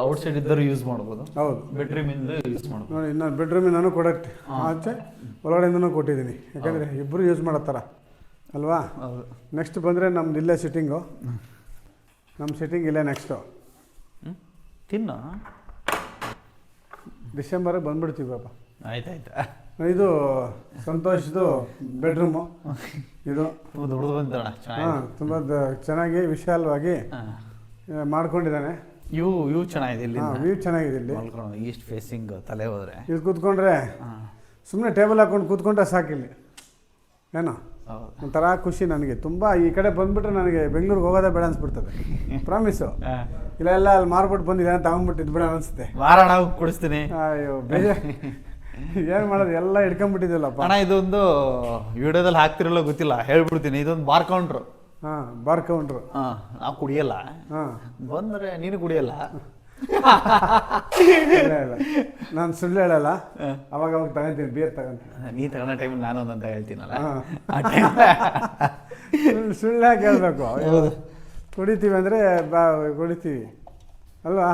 ಔಟ್ ಸೈಡ್ ಇದ್ದರೂ ಯೂಸ್ ಮಾಡ್ಬೋದು. ಹೌದು, ಬೆಡ್ರೂಮಿಂದ ಯೂಸ್ ಮಾಡ್ಬೋದು. ನೋಡಿ, ಇನ್ನು ಬೆಡ್ರೂಮಿಂದನೂ ಕೊಡಕ್ಕೆ ಆಚೆ ಒಳಗಡೆಯಿಂದನೂ ಕೊಟ್ಟಿದ್ದೀನಿ, ಯಾಕಂದರೆ ಇಬ್ಬರು ಯೂಸ್ ಮಾಡೋ ಥರ ಅಲ್ವಾ. ನೆಕ್ಸ್ಟ್ ಬಂದರೆ ನಮ್ದು ಇಲ್ಲೇ ಸಿಟ್ಟಿಂಗು. ನಮ್ಮ ಸಿಟ್ಟಿಂಗ್ ಇಲ್ಲೇ ನೆಕ್ಸ್ಟು. ತಿನ್ನು, ಡಿಸೆಂಬರ್ಗೆ ಬಂದ್ಬಿಡ್ತೀವಿ ಪಾಪ. ಆಯ್ತಾಯ್ತು. ಇದು ಸಂತೋಷದು ಬೆಡ್ರೂಮು. ಇದು ದೊಡ್ಡದು ಬಂತಣ್ಣ. ಹಾಂ, ತುಂಬ ಚೆನ್ನಾಗಿ ವಿಶಾಲವಾಗಿ ಮಾಡ್ಕೊಂಡಿದ್ದಾನೆ. ಇವು ಚೆನ್ನಾಗಿದೆ. ಇಲ್ಲಿ ವ್ಯೂ ಚೆನ್ನಾಗಿದೆ. ಇಲ್ಲಿ ಈಸ್ಟ್ ಫೇಸಿಂಗ್ ತಲೆ ಹೋದ್ರೆ ಇಲ್ಲಿ ಕೂತ್ಕೊಂಡ್ರೆ ಸುಮ್ಮನೆ ಟೇಬಲ್ ಹಾಕೊಂಡು ಕೂತ್ಕೊಂಡ್ರೆ ಸಾಕಿಲ್ಲಿ, ಏನೋ ಒಂಥರ ಖುಷಿ ನನಗೆ. ತುಂಬ ಈ ಕಡೆ ಬಂದ್ಬಿಟ್ರೆ ನನಗೆ ಬೆಂಗಳೂರಿಗೆ ಹೋಗೋದೇ ಬೇಡ ಅನ್ಸ್ಬಿಡ್ತದೆ. ಪ್ರಾಮಿಸು. ಇಲ್ಲ ಎಲ್ಲ ಅಲ್ಲಿ ಮಾರ್ಬಿಟ್ಟು ಬಂದಿದೆ ತಗೊಂಡ್ಬಿಟ್ಟು ಇದ್ಬೇಡ ಅನಿಸುತ್ತೆ. ಮಾರಾಣ ಕೊಡಿಸ್ತೀನಿ. ಅಯ್ಯೋ ಬೇಜಾರು, ಏನು ಮಾಡೋದು, ಎಲ್ಲ ಹಿಡ್ಕೊಂಡ್ಬಿಟ್ಟಿದ್ದಿಲ್ಲಪ್ಪ. ಅಣ್ಣ, ಇದೊಂದು ವಿಡಿಯೋದಲ್ಲಿ ಹಾಕ್ತಿರಲ್ಲ ಗೊತ್ತಿಲ್ಲ, ಹೇಳ್ಬಿಡ್ತೀನಿ. ಇದೊಂದು ಬಾರ್ ಕೌಂಟ್ರು. ಹಾಂ, ಬಾರ್ ಕೌಂಟ್ರು. ಹಾಂ, ನಾವು ಕುಡಿಯಲ್ಲ. ಹಾಂ, ಬಂದರೆ ನೀನು ಕುಡಿಯಲ್ಲ. ಇಲ್ಲ, ನಾನು ಸುಳ್ಳು ಹೇಳಲ್ಲ. ಅವಾಗ ತಗೊಂತೀನಿ, ಬಿಯರ್ ತಗೊಂತೀನಿ. ನೀ ತಗೊಳ್ಳೋ ಟೈಮಲ್ಲಿ ನಾನು ಒಂದಂತ ಹೇಳ್ತೀನಲ್ಲ, ಸುಳ್ಳು ಯಾಕೆ ಹೇಳ್ಬೇಕು? ಕುಡಿತೀವಿ ಅಂದರೆ ಕುಡಿತೀವಿ ಅಲ್ವಾ?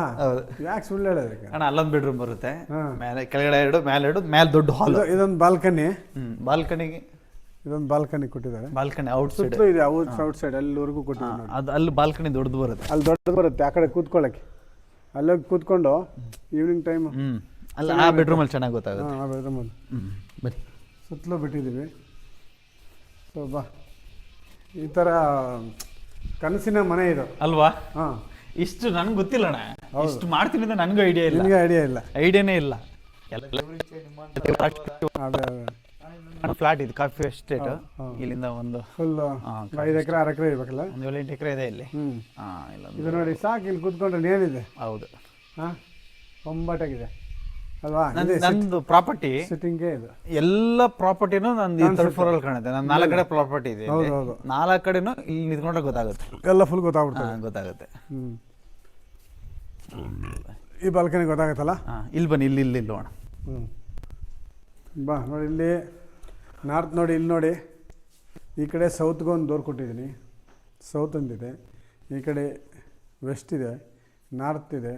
ಯಾಕೆ ಸುಳ್ಳು ಹೇಳೋದಕ್ಕೆ? ಅಣ್ಣ, ಅಲ್ಲೊಂದು ಬೆಡ್ರೂಮ್ ಬರುತ್ತೆ. ಮೇಲೆ ಕೆಳಗಡೆ ಎರಡು, ಮೇಲೆ ಎರಡು, ಮೇಲೆ ದೊಡ್ಡ ಹಾಲ್. ಇದೊಂದು ಬಾಲ್ಕನಿ. ಬಾಲ್ಕನಿಗೆ ಇದೊಂದು ಬಾಲ್ಕನಿ ಕೊಟ್ಟಿದ್ದಾರೆ. ಬಾಲ್ಕನಿ ಔಟ್ ಸೈಡ್ ಇದೆ, ಔಟ್ ಸೈಡ್ ಅಲ್ಲಿವರೆಗೂ ಕೊಟ್ಟಿದ್ದಾರೆ. ಅದು ಅಲ್ಲಿ ಬಾಲ್ಕನಿ ದೊಡ್ಡದು ಬರುತ್ತೆ. ಅಲ್ಲಿ ದೊಡ್ಡದು ಬರುತ್ತೆ, ಆ ಕಡೆ ಕೂತ್ಕೊಳ್ಳೋಕ್ಕೆ. ಅಲ್ಲೋಗಿ ಕೂತ್ಕೊಂಡು ಈವ್ನಿಂಗ್ ಟೈಮ್ ಅಲ್ಲ, ಆ ಬೆಡ್ರೂಮಲ್ಲಿ ಚೆನ್ನಾಗಿ ಗೊತ್ತಾಗುತ್ತೆ. ಹಾಂ, ಆ ಬೆಡ್ರೂಮಲ್ಲಿ ಬರೀ ಸುತ್ತಲೂ ಬಿಟ್ಟಿದ್ದೀವಿ. ಸೊ ಬಾ, ಈ ಥರ ಕನಸಿನ ಮನೆ ಇದು ಅಲ್ವಾ? ಹಾಂ, ಇಷ್ಟು ನನ್ಗೆ ಗೊತ್ತಿಲ್ಲ ಅಣ್ಣ. ಇಷ್ಟು ಮಾಡ್ತೀನಿ ಅಂತ ನನಗೂ ಐಡಿಯಾ ಇಲ್ಲ. ನಿಮಗೆ ಐಡಿಯಾನೇ ಇಲ್ಲ. ಫ್ಲಾಟ್ ಇದು, ಕಾಫಿ ಎಸ್ಟೇಟ್. ಇಲ್ಲಿಂದ ಒಂದು ಫುಲ್ 5 ಎಕರೆ 6 ಎಕರೆ ಇರ್ಬೇಕಲ್ಲ. ಒಂದು 7-8 ಎಕರೆ ಇದೆ ಇಲ್ಲಿ. ಇದು ನೋಡಿ ಸಾಕು, ಇಲ್ಲಿ ಕೂತ್ಕೊಂಡ್ರೆ ಏನಿದೆ. ಹೌದು, ಹಾಂ, ಒಂಬತ್ತಾಗಿದೆ ಅಲ್ವಾ? ನಂದು ಪ್ರಾಪರ್ಟಿ ಸಿಟ್ಟಿಂಗೇ ಇದು. ಎಲ್ಲ ಪ್ರಾಪರ್ಟಿನೂ ನಂದು 3rd floor ಅಲ್ಲಿ ಕಾಣುತ್ತೆ. ನಾನು 4 ಕಡೆ ಪ್ರಾಪರ್ಟಿ ಇದೆ. ಹೌದು, 4 ಕಡೆನೂ ಇಲ್ಲಿ ನಿಂತ್ಕೊಂಡ್ರೆ ಗೊತ್ತಾಗುತ್ತೆ. ಎಲ್ಲ ಫುಲ್ ಗೊತ್ತಾಗ್ಬಿಡ್ತದೆ. ಗೊತ್ತಾಗುತ್ತೆ. ಈ ಬಾಲ್ಕನಿ ಗೊತ್ತಾಗುತ್ತಲ್ಲ. ಇಲ್ಲಿ ಬನ್ನಿ, ಇಲ್ಲಿ ನೋಡೋಣ. ಬಾ, ನೋಡಿ ಇಲ್ಲಿ ನಾರ್ತ್ ನೋಡಿ, ಇಲ್ಲಿ ನೋಡಿ. ಈ ಕಡೆ ಸೌತ್ಗೆ ಒಂದು ಡೋರ್ ಕೊಟ್ಟಿದ್ದೀನಿ. ಸೌತ್ ಒಂದಿದೆ, ಈ ಕಡೆ ವೆಸ್ಟ್ ಇದೆ, ನಾರ್ತ್ ಇದೆ,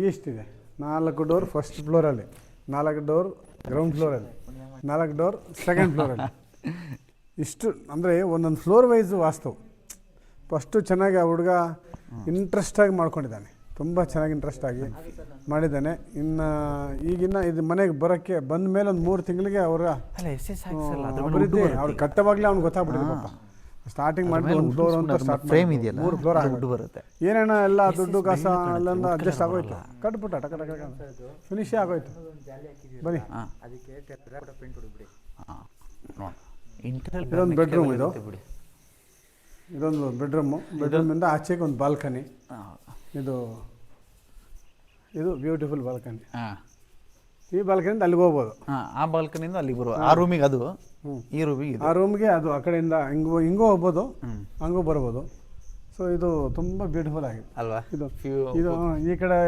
ಈಸ್ಟ್ ಇದೆ. 4 ಡೋರ್ ಫಸ್ಟ್ ಫ್ಲೋರಲ್ಲಿ, 4 ಡೋರ್ ಗ್ರೌಂಡ್ ಫ್ಲೋರಲ್ಲಿ, 4 ಡೋರ್ ಸೆಕೆಂಡ್ ಫ್ಲೋರಲ್ಲಿ. ಇಷ್ಟು ಅಂದರೆ ಒಂದೊಂದು ಫ್ಲೋರ್ ವೈಸು ವಾಸ್ತು. ಫಸ್ಟು ಚೆನ್ನಾಗಿ ಆ ಹುಡುಗ ಇಂಟ್ರೆಸ್ಟಾಗಿ ಮಾಡ್ಕೊಂಡಿದ್ದಾನೆ. ತುಂಬ ಚೆನ್ನಾಗಿ ಇಂಟ್ರೆಸ್ಟಾಗಿ ಮಾಡಿದ್ದಾನೆ. ಇನ್ನು ಈಗಿನ್ನ ಇದು ಮನೆಗೆ ಬರೋಕ್ಕೆ ಬಂದ ಮೇಲೆ ಒಂದು 3 ತಿಂಗಳಿಗೆ ಅವರ ಅಭಿವೃದ್ಧಿ ಅವ್ರು ಕಟ್ಟವಾಗಲೇ ಅವ್ನಿಗೆ ಗೊತ್ತಾಗ್ಬಿಟ್ಟಿದೆ ಪಾಪ. ಸ್ಟಾರ್ಟಿಂಗ್ ಮಾಡಿ 1 ಫ್ಲೋರ್ ಅಂತ ಸ್ಟಾರ್ಟ್ ಮಾಡಿ 3 ಫ್ಲೋರ್ ಆಗೋದು. ಏನೇನೋ ಎಲ್ಲ ದುಡ್ಡು ಕಾಸ ಅಲ್ಲೆಲ್ಲ ಅಡ್ಜಸ್ಟ್ ಆಗೋಯ್ತು. ಕಟ್ಬಿಟ್ಟ ಟಕ ಟಕ ಫಿನಿಶೇ ಆಗೋಯ್ತು. ಬನ್ನಿ, ಇದೊಂದು ಬೆಡ್ರೂಮ್. ಇದೊಂದು ಬೆಡ್ರೂಮು. ಬೆಡ್ರೂಮಿಂದ ಆಚೆಗೆ ಒಂದು ಬಾಲ್ಕನಿ. ಇದು ಬ್ಯೂಟಿಫುಲ್ ಬಾಲ್ಕನಿ. ಈ ಬಾಲ್ಕನಿಂದ ಅಲ್ಲಿಗೆ ಹೋಗ್ಬೋದು. ಆ ಬಾಲ್ಕನಿಂದ ಅಲ್ಲಿಗೆ ಬರುವ ಆ ರೂಮಿಗೆ ಅದು ಈ ರೂಮಿಗೆ ಆ ರೂಮ್ಗೆ ಅದು ಆ ಕಡೆಯಿಂದ ಹಿಂಗೂ ಹೋಗ್ಬೋದು, ಹಂಗೂ ಬರ್ಬೋದು. ಸೊ ಇದು ತುಂಬ ಬ್ಯೂಟಿಫುಲ್ ಆಗಿದೆ ಅಲ್ವಾ? ಇದು ಈ ಕಡೆ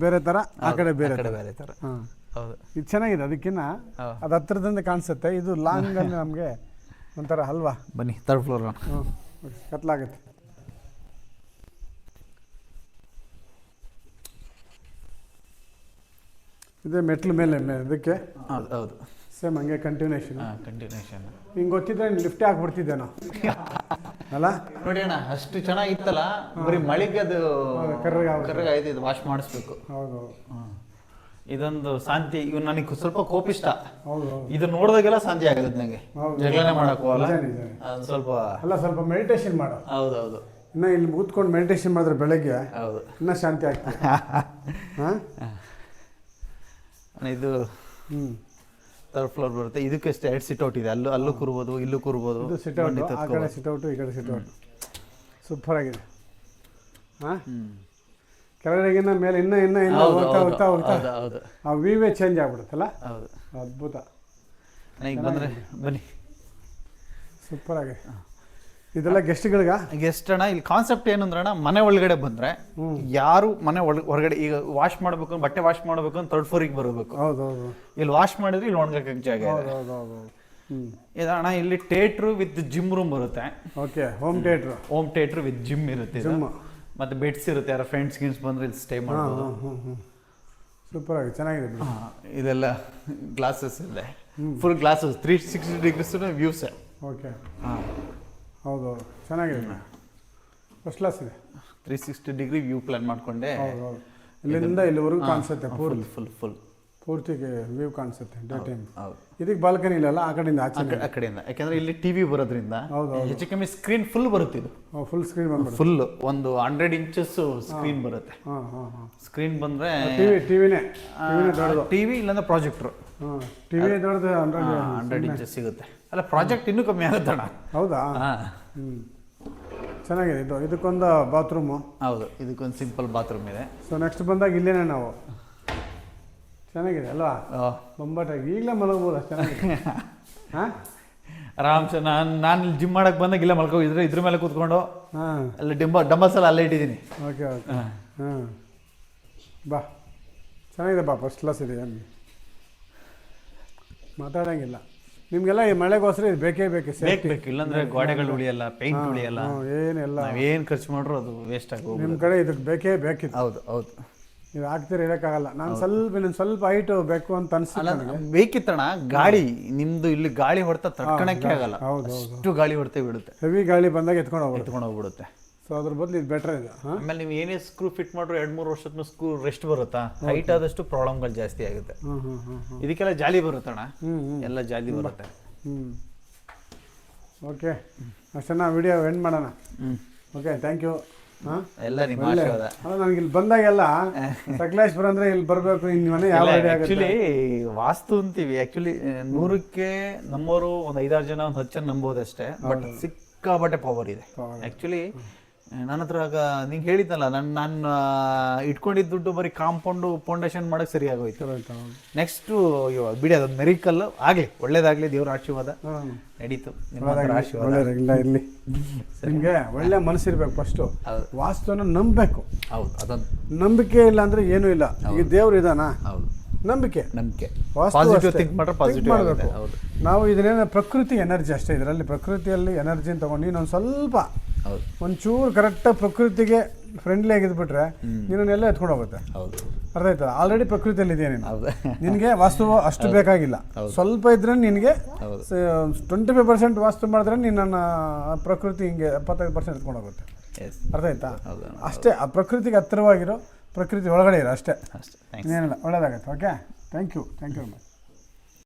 ಬೇರೆ ಥರ, ಆ ಕಡೆ ಬೇರೆ ಬೇರೆ ಥರ. ಹಾಂ, ಹೌದು, ಇದು ಚೆನ್ನಾಗಿದೆ. ಅದಕ್ಕಿಂತ ಅದು ಹತ್ತಿರದಿಂದ ಕಾಣಿಸುತ್ತೆ. ಇದು ಲಾಂಗ್ ಅಲ್ಲಿ ನಮಗೆ ಒಂಥರ ಅಲ್ವಾ? ಬನ್ನಿ ಥರ್ಡ್ ಫ್ಲೋರ್. ಹ್ಞೂ, ಕತ್ಲಾಗುತ್ತೆ. ಇದೇ ಮೆಟ್ಲು ಮೇಲೆ ಇದಕ್ಕೆ ಹೌದು ಹೌದು, ಸೇಮ್ ಹಂಗೆ ಕಂಟಿನ್ಯೂಷನ್. ಕಂಟಿನ್ಯೂಷನ್. ಹಿಂಗೆ ಗೊತ್ತಿದ್ರೆ ಲಿಫ್ಟೇ ಹಾಕ್ಬಿಡ್ತಿದ್ದೆ ನಾವು ಅಲ್ಲ? ನೋಡಿ ಅಣ್ಣ, ಅಷ್ಟು ಚೆನ್ನಾಗಿತ್ತಲ್ಲ. ಬರೀ ಮಳೆಗೆ ಅದು ಕರ್ರಗಾಗುತ್ತೆ. ಇದು ವಾಶ್ ಮಾಡಿಸ್ಬೇಕು. ಹೌದು, ಇದೊಂದು ಶಾಂತಿ. ಇವ್ ನನಗೆ ಸ್ವಲ್ಪ ಕೋಪಿಷ್ಟ. ಹೌದು, ಇದು ನೋಡಿದಾಗೆಲ್ಲ ಶಾಂತಿ ಆಗುತ್ತೆ ನನಗೆ. ಜಗಳನೆ ಮಾಡಕ್ ಹೋಗಲ್ಲ, ಅದು ಸ್ವಲ್ಪ ಅಲ್ಲ, ಸ್ವಲ್ಪ ಮೆಡಿಟೇಷನ್ ಮಾಡೋ. ಹೌದೌದು. ಇನ್ನು ಇಲ್ಲಿ ಕೂತ್ಕೊಂಡು ಮೆಡಿಟೇಷನ್ ಮಾಡಿದ್ರೆ ಬೆಳಗ್ಗೆ ಹೌದು, ಇನ್ನೂ ಶಾಂತಿ ಆಗ್ತದೆ. ಹಾಂ, ಇದು ಥರ್ಡ್ ಫ್ಲೋರ್ ಬರುತ್ತೆ. ಇದಕ್ಕಷ್ಟೇ 2 ಸಿಟ್ಔಟ್ ಇದೆ. ಅಲ್ಲೂ ಕೂರ್ಬೋದು, ಇಲ್ಲೂ ಕೂರ್ಬೋದು. ಇದು ಸಿಟ್ಔಟ್, ಆ ಕಡೆ ಸಿಟ್ಔಟು, ಈ ಕಡೆ ಸಿಟ್ಔಟ್. ಸೂಪರ್ ಆಗಿದೆ. ಹಾಂ, ಕೆಳಗಡೆಗಿನ್ನ ಮೇಲೆ ಇನ್ನ ಹೋಗ್ತಾ ಹೌದು, ಆ ವ್ಯೂವೇ ಚೇಂಜ್ ಆಗ್ಬಿಡುತ್ತಲ್ಲ. ಹೌದು, ಅದ್ಭುತ. ಈಗ ಬಂದರೆ ಬನ್ನಿ. ಸೂಪರ್ ಆಗಿದೆ. ಇದೆಲ್ಲ ಗೆಸ್ಟ್ಗಳಿಗ? ಗೆಸ್ಟ್ ಅಣ್ಣ, ಇಲ್ಲಿ ಕಾನ್ಸೆಪ್ಟ್ ಏನು ಅಂದ್ರೆ ಅಣ್ಣ, ಮನೆ ಒಳಗಡೆ ಬಂದರೆ ಯಾರು ಮನೆ ಹೊರಗಡೆ ಈಗ ವಾಶ್ ಮಾಡಬೇಕು, ಬಟ್ಟೆ ವಾಶ್ ಮಾಡಬೇಕು ಅಂತ 3rd ಫ್ಲೋರಿಗೆ ಬರಬೇಕು. ಹೌದು, ಇಲ್ಲಿ ವಾಶ್ ಮಾಡಿದ್ರೆ ಇಲ್ಲಿ ಒಣಗಕ್ಕೆ ಜಾಗ ಇದೆ. ಹೌದು. ಇದು ಅಣ್ಣ, ಇಲ್ಲಿ ಥಿಯೇಟ್ರು ವಿತ್ ಜಿಮ್ ರೂಮ್ ಬರುತ್ತೆ. Okay, home theatre with gym ಇರುತ್ತೆ ಇದು. ಮತ್ತೆ ಬೆಡ್ಸ್ ಇರುತ್ತೆ. ಯಾರು ಫ್ರೆಂಡ್ಸ್ ಗಿನ್ಸ್ ಬಂದ್ರೆ ಇಲ್ಲಿ ಸ್ಟೇ ಮಾಡ್ಬೋದು. ಸೂಪರ್ ಆಗಿದೆ, ಚೆನ್ನಾಗಿದೆ. ಇದೆಲ್ಲ ಗ್ಲಾಸಸ್ ಇದೆ, full glasses, 360 degrees views. Okay, ಹೌದು, ಚೆನ್ನಾಗಿದೆ. ಫಸ್ಟ್ ಕ್ಲಾಸ್ ಇದೆ. 360 ಡಿಗ್ರಿ ವ್ಯೂ ಪ್ಲಾನ್ ಮಾಡ್ಕೊಂಡೆ. ಹೌದು, ಇಲ್ಲಿಂದ ಇಲ್ಲಿವರೆಗೂ ಕಾಣಿಸುತ್ತೆ. ಫುಲ್ ಪೂರ್ತಿಗೆ ವ್ಯೂ ಕಾಣಿಸುತ್ತೆ ಡೇ ಟೈಮ್. ಹೌದು, ಇದಕ್ಕೆ ಬಾಲ್ಕನಿ ಇಲ್ಲಲ್ಲ, ಆ ಕಡೆಯಿಂದ ಆ ಕಡೆಯಿಂದ. ಯಾಕಂದ್ರೆ ಇಲ್ಲಿ ಟಿವಿ ಬರೋದ್ರಿಂದ ಹೆಚ್ಚು ಕಮ್ಮಿ ಸ್ಕ್ರೀನ್ ಫುಲ್ ಬರುತ್ತೆ. ಇದು ಫುಲ್ ಸ್ಕ್ರೀನ್ ಬಂದ್ಬಿಡುತ್ತೆ. ಫುಲ್ ಒಂದು 100 ಇಂಚಸ್ ಸ್ಕ್ರೀನ್ ಬರುತ್ತೆ. ಸ್ಕ್ರೀನ್ ಬಂದ್ರೆ ಟಿವಿನೇ ಟಿವಿ ಇಲ್ಲಾಂದ್ರೆ ಪ್ರಾಜೆಕ್ಟರ್. ಟಿವಿ ದೊಡ್ಡದು 100 ಇಂಚಸ್ ಸಿಗುತ್ತೆ. ಅಲ್ಲ, ಪ್ರಾಜೆಕ್ಟ್ ಇನ್ನೂ ಕಮ್ಮಿ ಆಗುತ್ತಣ್ಣ. ಹೌದಾ? ಚೆನ್ನಾಗಿದೆ. ಇದಕ್ಕೊಂದು ಬಾತ್ರೂಮು. ಹೌದು, ಇದಕ್ಕೊಂದು ಸಿಂಪಲ್ ಬಾತ್ರೂಮ್ ಇದೆ. ಸೊ ನೆಕ್ಸ್ಟ್ ಬಂದಾಗ ಇಲ್ಲೇನೆ ನಾವು. ಚೆನ್ನಾಗಿದೆ ಅಲ್ವಾ? ಬೊಂಬಾಟಾಗಿ ಈಗಲೇ ಮಲಗ್ಬೋದು, ಅಷ್ಟು ಚೆನ್ನಾಗಿದೆ. ಹಾಂ, ಆರಾಮ್ಸೆ ನಾನು ಜಿಮ್ ಮಾಡಕ್ಕೆ ಬಂದಾಗ ಇಲ್ಲೇ ಮಲ್ಕೋಗಿದ್ರೆ ಇದ್ರ ಮೇಲೆ ಕೂತ್ಕೊಂಡು ಅಲ್ಲಿ ಡಂಬಲ್ಸ್ ಎಲ್ಲ ಅಲ್ಲೇ ಇಟ್ಟಿದ್ದೀನಿ. ಓಕೆ, ಬಾ, ಚೆನ್ನಾಗಿದೆ ಬಾ, ಫಸ್ಟ್ ಕ್ಲಾಸ್ ಇದೆ. ಮಾತಾಡೋಂಗಿಲ್ಲ. ನಿಮಗೆಲ್ಲ ಈ ಮಳೆಗೋಸ್ಕರ ಇದು ಬೇಕೇ ಬೇಕು. ಇಲ್ಲಾಂದ್ರೆ ಗೋಡೆಗಳು ಉಳಿಯಲ್ಲ, ಪೇಂಟ್ ಉಳಿಯಲ್ಲ, ಏನೆಲ್ಲ ನಾವೇನು ಖರ್ಚು ಮಾಡ್ರು ಅದು ವೇಸ್ಟ್ ಆಗೋದು. ನಿಮ್ಮ ಕಡೆ ಇದಕ್ಕೆ ಬೇಕೇ ಬೇಕಿತ್ತು. ಹೌದು. ಇದು ಹಾಕ್ತಿರ ಇರೋಕ್ಕಾಗಲ್ಲ. ನಾನು ಸ್ವಲ್ಪ ಹೈಟು ಬೇಕು ಅಂತ ಅನಿಸ್ತಲ್ಲ. ಬೇಕಿತ್ತಣ್ಣ, ಗಾಳಿ ನಿಮ್ದು ಇಲ್ಲಿ ಗಾಳಿ ಹೊಡೆತ ತಡ್ಕೊಳಕ್ಕೆ ಆಗಲ್ಲ. ಅಷ್ಟು ಗಾಳಿ ಹೊಡೆತ ಬಿಡುತ್ತೆ. ಹೆವಿ ಗಾಳಿ ಬಂದಾಗ ಎತ್ಕೊಂಡು ಹೋಗ್ಬಿಡುತ್ತೆ. ಸೊ ಅದ್ರ ಬದಲು ಇದು ಬೆಟರ್ ಇದೆ. ಆಮೇಲೆ ನೀವು ಏನೇ ಸ್ಕ್ರೂ ಫಿಟ್ ಮಾಡ್ರು 2-3 ವರ್ಷದ ಸ್ಕ್ರೂ ರೆಸ್ಟ್ ಬರುತ್ತಾ, ಹೈಟ್ ಆದಷ್ಟು ಪ್ರಾಬ್ಲಮ್ಗಳು ಜಾಸ್ತಿ ಆಗುತ್ತೆ. ಇದಕ್ಕೆಲ್ಲ ಜಾಲಿ ಬರುತ್ತಣ್ಣ, ಎಲ್ಲ ಜಾಲಿ ಬರುತ್ತೆ. ಓಕೆ, ಅಷ್ಟನ್ನ ವಿಡಿಯೋ ಎಂಡ್ ಮಾಡೋಣ. Okay, thank you. ಎಲ್ಲ ನಿಮ್ಮ ಆಶೀರ್ವಾದ. ನನಗೆ ಇಲ್ಲಿ ಬಂದಾಗೆಲ್ಲ ಸಕಲೇಶ್ಪುರ ಅಂದ್ರೆ ಇಲ್ಲಿ ಬರಬೇಕು. ಇನ್ನು ಮನೆ ಯಾವ ಆಕ್ಚುಲಿ ವಾಸ್ತು ಅಂತೀವಿ. ಆಕ್ಚುಲಿ 100ಕ್ಕೆ ನಮ್ಮವರು ಒಂದು 5-6 ಜನ, ಒಂದು 10 ಜನ ನಂಬೋದಷ್ಟೇ. ಬಟ್ ಸಿಕ್ಕಾಬಟ್ಟೆ ಪವರ್ ಇದೆ. ಆಕ್ಚುಲಿ ನನ್ನ ಹತ್ರ ನಿಂಗೆ ಹೇಳಿದ್ನಲ್ಲ, ನಾನು ಇಟ್ಕೊಂಡಿದ್ದ ದುಡ್ಡು ಬರೀ ಕಾಂಪೌಂಡು ಫೌಂಡೇಶನ್ ಮಾಡಕ್ಕೆ ಸರಿ ಆಗೋಯ್ತು. ನೆಕ್ಸ್ಟು ಇವಾಗ ಬಿಡಿ, ಅದೊಂದು ಮೆರಿಕಲ್ ಆಗಲಿ, ಒಳ್ಳೇದಾಗಲಿ, ದೇವ್ರ ಆಶೀರ್ವಾದ ನಡೀತು. ಇಲ್ಲ ಇರಲಿ. ನಿಮಗೆ ಒಳ್ಳೆ ಮನಸ್ಸಿರ್ಬೇಕು. ಫಸ್ಟು ವಾಸ್ತುನ ನಂಬಬೇಕು. ಹೌದು, ಅದೊಂದು ನಂಬಿಕೆ ಇಲ್ಲ ಅಂದ್ರೆ ಏನೂ ಇಲ್ಲ. ಈಗ ದೇವ್ರು ಇದಾನ, ನಂಬಿಕೆ. ಪಾಸಿಟಿವ್ ಥಿಂಕ್ ಮಾಡಬೇಕು. ನಾವು ಇದನ್ನೇನು ಪ್ರಕೃತಿ ಎನರ್ಜಿ ಅಷ್ಟೇ. ಇದರಲ್ಲಿ ಪ್ರಕೃತಿಯಲ್ಲಿ ಎನರ್ಜಿನ ತಗೊಂಡು ನೀನೊಂದು ಸ್ವಲ್ಪ ಒಂಚೂರು ಕರೆಕ್ಟಾಗಿ ಪ್ರಕೃತಿಗೆ ಫ್ರೆಂಡ್ಲಿ ಆಗಿದ್ಬಿಟ್ರೆ ನೀನನ್ನೆಲ್ಲ ಎತ್ಕೊಂಡು ಹೋಗುತ್ತೆ. ಅರ್ಥ ಆಯ್ತದ? ಆಲ್ರೆಡಿ ಪ್ರಕೃತಿಯಲ್ಲಿ ಇದೆಯಾ ನೀನು. ನಿನಗೆ ವಾಸ್ತು ಅಷ್ಟು ಬೇಕಾಗಿಲ್ಲ. ಸ್ವಲ್ಪ ಇದ್ರೆ ನಿನಗೆ 25% ವಾಸ್ತು ಮಾಡಿದ್ರೆ ನಿನ್ನ ಪ್ರಕೃತಿ ಹಿಂಗೆ 75% ಎತ್ಕೊಂಡು ಹೋಗುತ್ತೆ. ಅರ್ಥ ಆಯ್ತಾ? ಅಷ್ಟೇ. ಆ ಪ್ರಕೃತಿಗೆ ಹತ್ತಿರವಾಗಿರೋ, ಪ್ರಕೃತಿ ಒಳಗಡೆ ಇರೋ ಅಷ್ಟೇ. ಏನಿಲ್ಲ, ಒಳ್ಳೇದಾಗತ್ತೆ. Okay, thank you.